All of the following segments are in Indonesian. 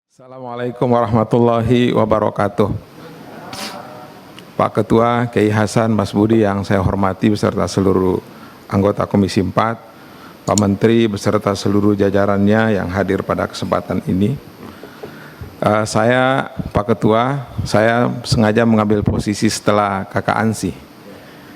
Assalamualaikum warahmatullahi wabarakatuh. Pak Ketua, Kiai Hasan, Mas Budi yang saya hormati beserta seluruh anggota Komisi 4, Pak Menteri beserta seluruh jajarannya yang hadir pada kesempatan ini. Saya, Pak Ketua, saya sengaja mengambil posisi setelah Kakak Ansi,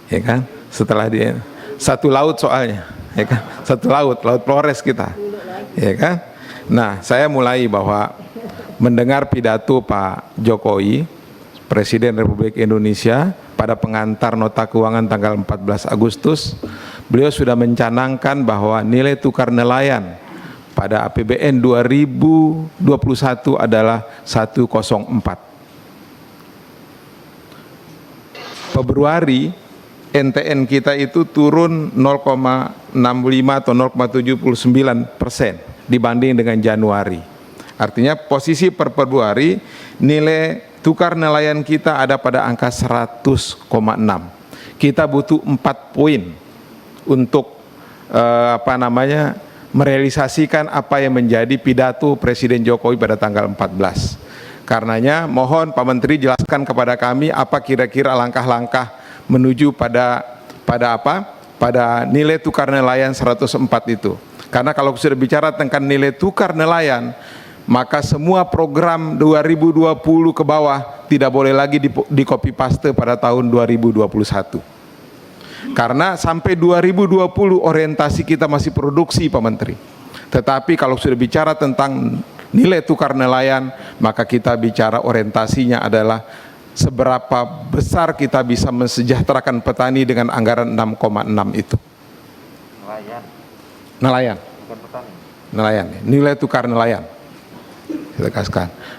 ya kan? Setelah dia satu laut soalnya, ya kan? Satu laut Flores kita, ya kan? Nah, saya mulai bahwa mendengar pidato Pak Jokowi, Presiden Republik Indonesia, pada pengantar nota keuangan tanggal 14 Agustus, beliau sudah mencanangkan bahwa nilai tukar nelayan pada APBN 2021 adalah 104. Februari NTN kita itu turun 0,65 atau 0,79% dibanding dengan Januari. Artinya posisi per Februari nilai tukar nelayan kita ada pada angka 100,6. Kita butuh 4 poin untuk merealisasikan apa yang menjadi pidato Presiden Jokowi pada tanggal 14. Karenanya mohon Pak Menteri jelaskan kepada kami apa kira-kira langkah-langkah menuju pada nilai tukar nelayan 104 itu. Karena kalau sudah bicara tentang nilai tukar nelayan, maka semua program 2020 ke bawah tidak boleh lagi di copy paste pada tahun 2021. Karena sampai 2020 orientasi kita masih produksi, Pak Menteri. Tetapi kalau sudah bicara tentang nilai tukar nelayan, maka kita bicara orientasinya adalah seberapa besar kita bisa mensejahterakan petani dengan anggaran 6,6 itu. Nelayan. Bukan petani. Nelayan, nilai tukar nelayan.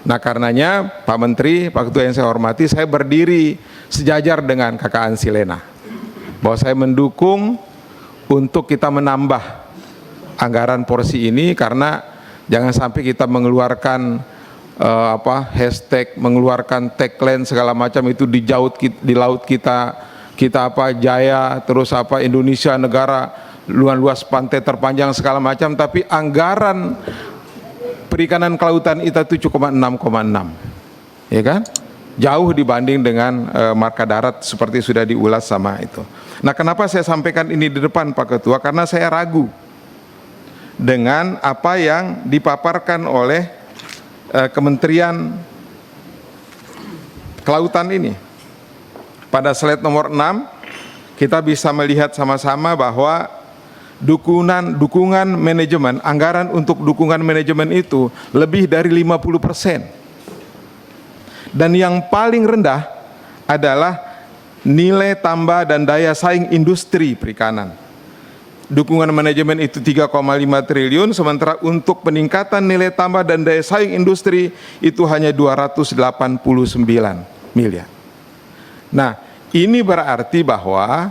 Nah, karenanya Pak Menteri, Pak Ketua yang saya hormati, saya berdiri sejajar dengan Kakak Ansi Lena bahwa saya mendukung untuk kita menambah anggaran porsi ini, karena jangan sampai kita mengeluarkan hashtag, mengeluarkan tagline segala macam itu di laut kita jaya, terus Indonesia negara luas pantai terpanjang segala macam, tapi anggaran perikanan kelautan itu cuma 6,6, ya kan? Jauh dibanding dengan marka darat seperti sudah diulas sama itu. Nah, kenapa saya sampaikan ini di depan Pak Ketua? Karena saya ragu dengan apa yang dipaparkan oleh Kementerian Kelautan ini. Pada slide nomor 6 kita bisa melihat sama-sama bahwa dukungan manajemen, anggaran untuk dukungan manajemen itu lebih dari 50%. Dan yang paling rendah adalah nilai tambah dan daya saing industri perikanan. Dukungan manajemen itu 3,5 triliun, sementara untuk peningkatan nilai tambah dan daya saing industri itu hanya 289 miliar. Nah, ini berarti bahwa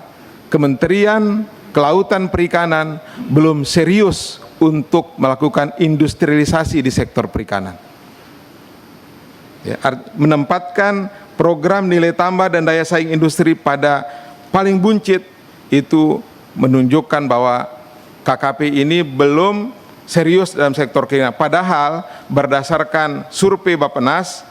Kementerian Kelautan Perikanan belum serius untuk melakukan industrialisasi di sektor perikanan. Ya, menempatkan program nilai tambah dan daya saing industri pada paling buncit itu menunjukkan bahwa KKP ini belum serius dalam sektor perikanan. Padahal berdasarkan survei Bappenas,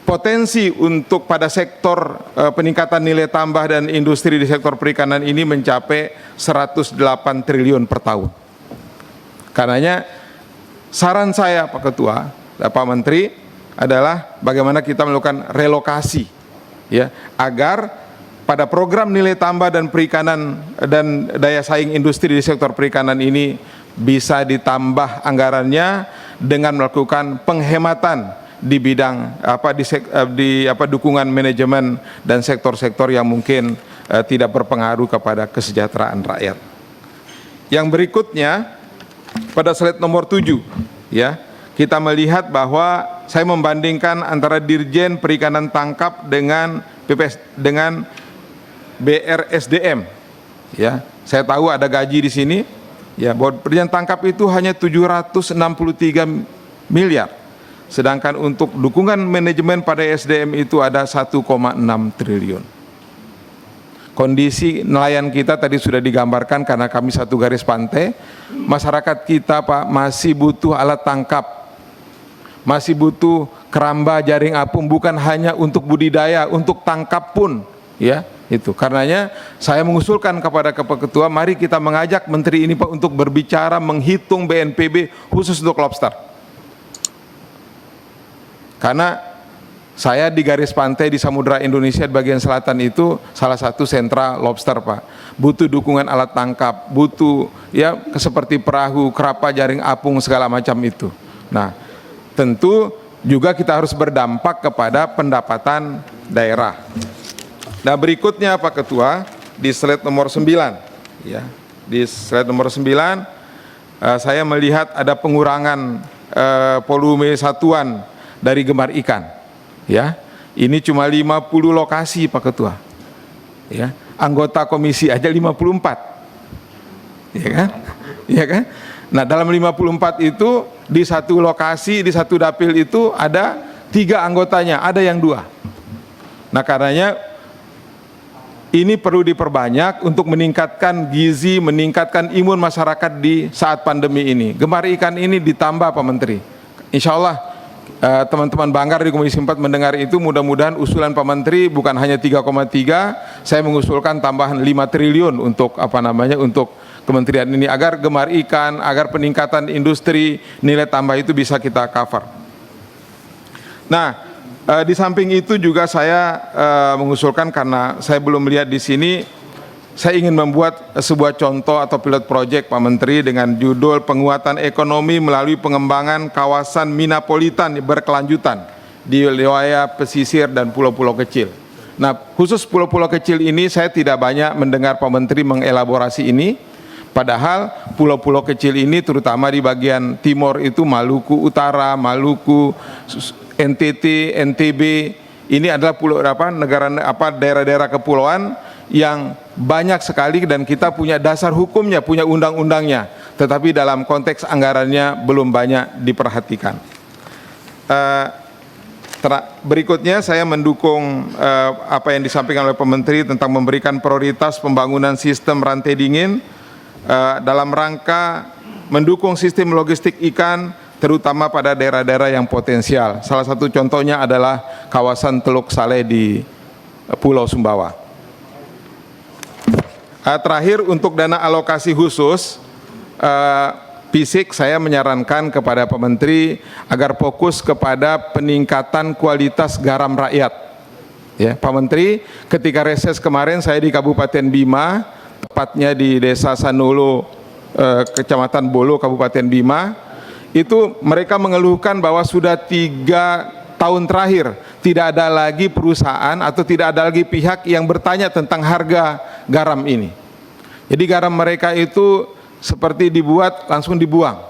potensi untuk pada sektor peningkatan nilai tambah dan industri di sektor perikanan ini mencapai 108 triliun per tahun. Karenanya saran saya Pak Ketua, Pak Menteri, adalah bagaimana kita melakukan relokasi, ya, agar pada program nilai tambah dan perikanan dan daya saing industri di sektor perikanan ini bisa ditambah anggarannya dengan melakukan penghematan di bidang dukungan manajemen dan sektor-sektor yang mungkin tidak berpengaruh kepada kesejahteraan rakyat. Yang berikutnya pada slide nomor 7, ya, kita melihat bahwa saya membandingkan antara Dirjen Perikanan Tangkap dengan BRSDM. Ya, saya tahu ada gaji di sini. Ya, bahwa perjanjian tangkap itu hanya 763 miliar. Sedangkan untuk dukungan manajemen pada SDM itu ada 1,6 triliun. Kondisi nelayan kita tadi sudah digambarkan karena kami satu garis pantai. Masyarakat kita, Pak, masih butuh alat tangkap. Masih butuh keramba, jaring apung, bukan hanya untuk budidaya, untuk tangkap pun, ya. Itu karenanya saya mengusulkan kepada Bapak Ketua, mari kita mengajak menteri ini, Pak, untuk berbicara menghitung BNPB khusus untuk lobster. Karena saya di garis pantai di Samudra Indonesia di bagian selatan itu salah satu sentra lobster, Pak. Butuh dukungan alat tangkap, butuh ya seperti perahu, kerapa, jaring apung, segala macam itu. Nah, tentu juga kita harus berdampak kepada pendapatan daerah. Nah, berikutnya Pak Ketua, di slide nomor 9, ya, di slide nomor 9 saya melihat ada pengurangan volume satuan dari gemar ikan. Ya, ini cuma 50 lokasi Pak Ketua. Ya, anggota komisi aja 54. Ya kan? Ya kan? Nah, dalam 54 itu di satu lokasi, di satu dapil itu ada 3 anggotanya, ada yang 2. Nah, karenanya ini perlu diperbanyak untuk meningkatkan gizi, meningkatkan imun masyarakat di saat pandemi ini. Gemar ikan ini ditambah Pak Menteri. Insya Allah teman-teman Banggar di Komisi 4 mendengar itu, mudah-mudahan usulan Pak Menteri bukan hanya 3,3, saya mengusulkan tambahan 5 triliun untuk untuk kementerian ini, agar gemar ikan, agar peningkatan industri, nilai tambah itu bisa kita cover. Nah, di samping itu juga saya mengusulkan, karena saya belum melihat di sini, saya ingin membuat sebuah contoh atau pilot project Pak Menteri dengan judul penguatan ekonomi melalui pengembangan kawasan minapolitan berkelanjutan di wilayah pesisir dan pulau-pulau kecil. Nah, khusus pulau-pulau kecil ini saya tidak banyak mendengar Pak Menteri mengelaborasi ini, padahal pulau-pulau kecil ini terutama di bagian timur itu Maluku Utara, Maluku, NTT, NTB, ini adalah daerah-daerah kepulauan yang banyak sekali dan kita punya dasar hukumnya, punya undang-undangnya, tetapi dalam konteks anggarannya belum banyak diperhatikan. Berikutnya saya mendukung apa yang disampaikan oleh Pak Menteri tentang memberikan prioritas pembangunan sistem rantai dingin dalam rangka mendukung sistem logistik ikan, terutama pada daerah-daerah yang potensial. Salah satu contohnya adalah kawasan Teluk Saleh di Pulau Sumbawa. Terakhir, untuk dana alokasi khusus fisik, saya menyarankan kepada Pak Menteri agar fokus kepada peningkatan kualitas garam rakyat. Ya, Pak Menteri, ketika reses kemarin saya di Kabupaten Bima, tepatnya di Desa Sanolo, Kecamatan Bolo, Kabupaten Bima, itu mereka mengeluhkan bahwa sudah 3 tahun terakhir tidak ada lagi perusahaan atau tidak ada lagi pihak yang bertanya tentang harga garam ini. Jadi garam mereka itu seperti dibuat langsung dibuang,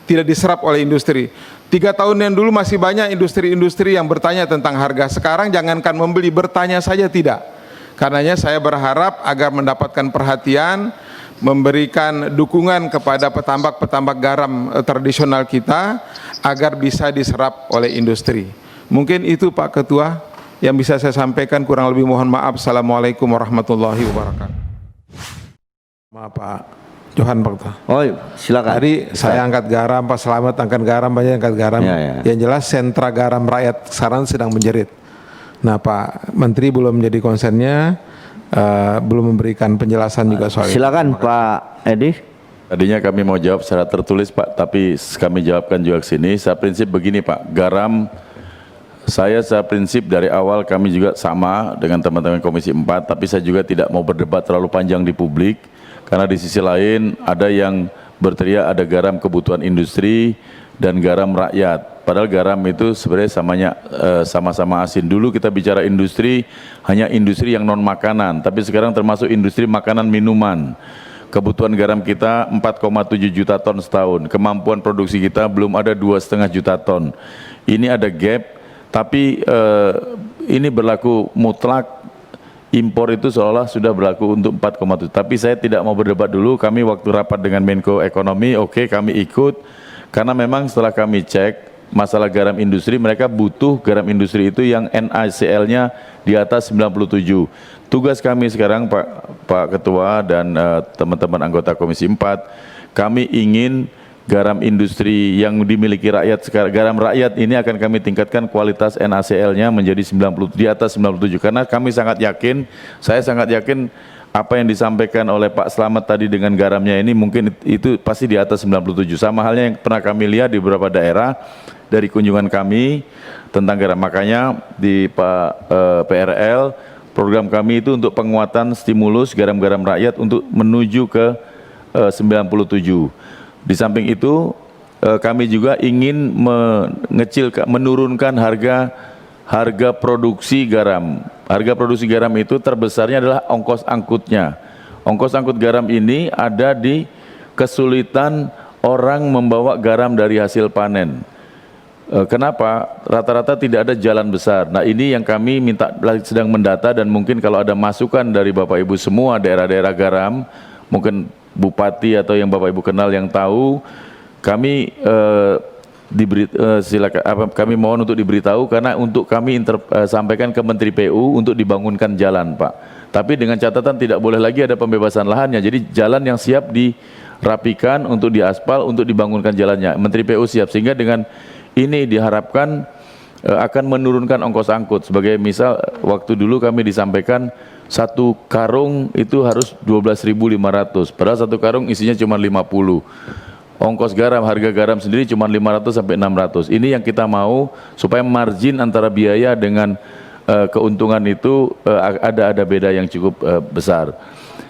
tidak diserap oleh industri. 3 tahun yang dulu masih banyak industri-industri yang bertanya tentang harga. Sekarang jangankan membeli, bertanya saja tidak. Karenanya saya berharap agar mendapatkan perhatian, memberikan dukungan kepada petambak-petambak garam tradisional kita agar bisa diserap oleh industri. Mungkin itu Pak Ketua yang bisa saya sampaikan, kurang lebih mohon maaf. Assalamualaikum warahmatullahi wabarakatuh. Maaf Pak Johan, Pak Ketua. Oh, silakan. Tadi saya angkat garam, Pak Selamat angkat garam, banyak angkat garam. Ya. Yang jelas sentra garam rakyat sekarang sedang menjerit. Nah, Pak Menteri belum menjadi konsennya, belum memberikan penjelasan juga soal itu. Silakan Pak Edi. Tadinya kami mau jawab secara tertulis Pak, tapi kami jawabkan juga ke sini. Saya prinsip begini Pak, garam saya prinsip dari awal kami juga sama dengan teman-teman Komisi 4, tapi saya juga tidak mau berdebat terlalu panjang di publik, karena di sisi lain ada yang berteriak ada garam kebutuhan industri dan garam rakyat. Padahal garam itu sebenarnya sama-sama asin. Dulu kita bicara industri, hanya industri yang non makanan, tapi sekarang termasuk industri makanan minuman. Kebutuhan garam kita 4,7 juta ton setahun, kemampuan produksi kita belum ada 2,5 juta ton. ini ada gap, tapi ini berlaku mutlak, impor itu seolah sudah berlaku untuk 4,7. Tapi saya tidak mau berdebat dulu, kami waktu rapat dengan Menko Ekonomi, oke, kami ikut, karena memang setelah kami cek, masalah garam industri, mereka butuh garam industri itu yang NaCl-nya di atas 97. Tugas kami sekarang Pak Ketua dan teman-teman anggota Komisi 4, kami ingin garam industri yang dimiliki rakyat sekarang, garam rakyat ini akan kami tingkatkan kualitas NaCl-nya menjadi 90, di atas 97, karena kami sangat yakin, saya sangat yakin apa yang disampaikan oleh Pak Slamet tadi dengan garamnya ini mungkin itu pasti di atas 97. Sama halnya yang pernah kami lihat di beberapa daerah dari kunjungan kami tentang garam. Makanya di PRL program kami itu untuk penguatan stimulus garam-garam rakyat untuk menuju ke 97. Di samping itu kami juga ingin menurunkan harga produksi garam. Harga produksi garam itu terbesarnya adalah ongkos angkutnya. Ongkos angkut garam ini ada di kesulitan orang membawa garam dari hasil panen. Kenapa? Rata-rata tidak ada jalan besar. Nah, ini yang kami sedang mendata, dan mungkin kalau ada masukan dari Bapak Ibu semua daerah-daerah garam, mungkin Bupati atau yang Bapak Ibu kenal yang tahu, kami kami mohon untuk diberitahu, karena untuk kami sampaikan ke Menteri PU untuk dibangunkan jalan, Pak. Tapi dengan catatan tidak boleh lagi ada pembebasan lahannya. Jadi jalan yang siap dirapikan untuk diaspal, untuk dibangunkan jalannya. Menteri PU siap, sehingga dengan ini diharapkan akan menurunkan ongkos angkut. Sebagai misal, waktu dulu kami disampaikan satu karung itu harus 12.500, padahal satu karung isinya cuma 50. Ongkos garam, harga garam sendiri cuma 500 sampai 600. Ini yang kita mau supaya margin antara biaya dengan keuntungan itu ada beda yang cukup besar.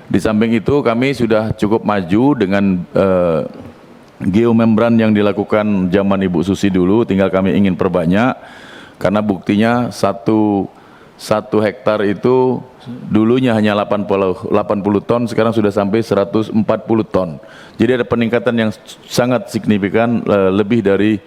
Di samping itu kami sudah cukup maju dengan geomembran yang dilakukan zaman Ibu Susi dulu, tinggal kami ingin perbanyak, karena buktinya satu hektar itu dulunya hanya 80 ton, sekarang sudah sampai 140 ton. Jadi ada peningkatan yang sangat signifikan, lebih dari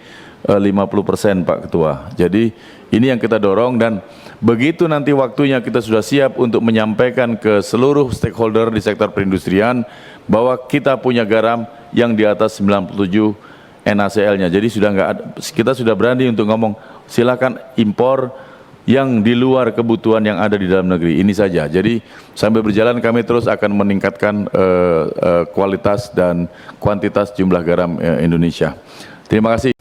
50%, Pak Ketua. Jadi ini yang kita dorong, dan begitu nanti waktunya kita sudah siap untuk menyampaikan ke seluruh stakeholder di sektor perindustrian bahwa kita punya garam yang di atas 97 NaCl-nya. Jadi kita sudah berani untuk ngomong silakan impor yang di luar kebutuhan yang ada di dalam negeri. Ini saja. Jadi sambil berjalan kami terus akan meningkatkan kualitas dan kuantitas jumlah garam Indonesia. Terima kasih.